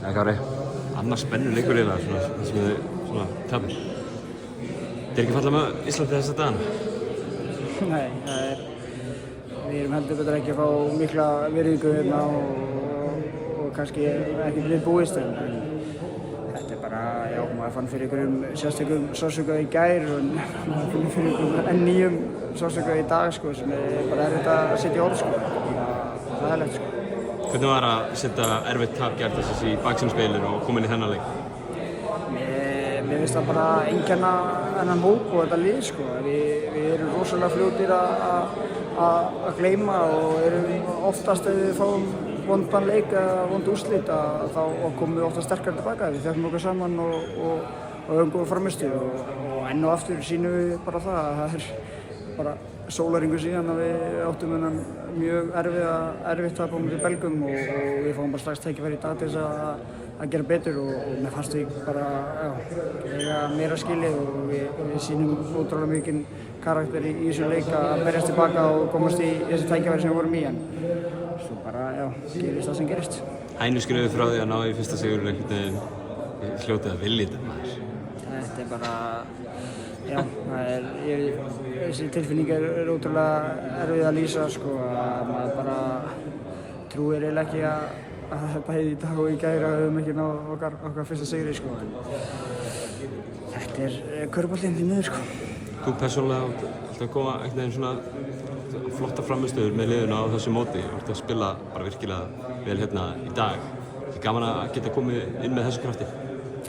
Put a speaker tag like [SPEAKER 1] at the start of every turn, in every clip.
[SPEAKER 1] Kári, annars spennur leikur eiginlega, það sem þið svona tapir. Ekki fallað með Íslandi þessa dagana?
[SPEAKER 2] Nei, við erum heldur betur ekki að fá mikla virðingu hérna og kannski ekki við búist en þetta bara, já, maður fann fyrir einhverjum sérstökum sársauka í gær og maður fann fyrir einhverjum enn nýjum sársauka í dag sko, sem bara erfitt að setja í orð sko, það er lett sko.
[SPEAKER 1] Hvernig var að setja erfitt tap gærdagsins í baksýnisspegilinn og koma inn í þennan leik?
[SPEAKER 2] Mér finnst það bara einkenna þennan hóp og þetta lið sko. Við erum rosalega fljótir að gleyma og erum oftast ef við fáum vondan leik eða vond úrslit þá komum við oftast sterkar tilbaka. Við þekkum okkur saman og höfum góða frammistöðu og enn og aftur sýnum við bara það að það er bara sólarhringur síðan að við áttum þennan mjög erfitt tap á móti Belgum og við fáum bara strax tækifæri í dag til þess að gera betur og mér fannst við bara eiga meira skilið og við sýnum ótrúlega mikinn karakter í þessu leik að berjast tilbaka og komast í þessi tækifæri sem við vorum í en svo bara, gerist það sem gerist.
[SPEAKER 1] Hænu skrifuð frá því að ná í fyrsta sigurinn einhvern veginn hljótið að vilja þetta maður.
[SPEAKER 2] Þetta er bara, þessi tilfinning er ótrúlega erfið að lýsa sko, að maður bara trúir eiginlega ekki að bæði í dag og í gær að við höfum ekki náð okkar fyrsta sigri sko, en þetta er körfuboltinn því miður sko.
[SPEAKER 1] Þú persónulega alltaf að koma einhvern veginn svona flotta frammistöður með liðinu á þessu móti og ert að spila bara virkilega vel hérna í dag. Er gaman að geta komið inn með þessu krafti?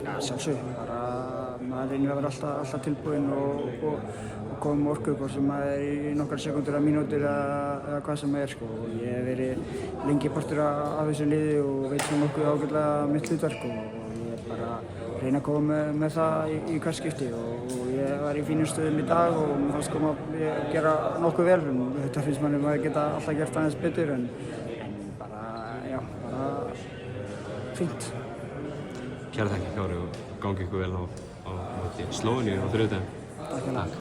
[SPEAKER 2] Ja, sjálfsög. Maður reynir að vera alltaf tilbúinn og koma með orku hvort sem maður er í nokkrar sekúndur eða mínútur eða hvað sem er sko. Ég hef verið lengi partur af þessu liði og veit svo nokkuð ágætlega mitt hlutverk og ég bara reyna að koma með það í hvert skipti og ég var í fínum stöðum í dag og mér fannst koma að gera nokkuð vel. Þetta finnst manni maður geta alltaf gert aðeins betur en bara fínt.
[SPEAKER 1] Kæra þakkir Kári og gangi ykkur vel á Slóveníu á þriðjudaginn.
[SPEAKER 2] Takk.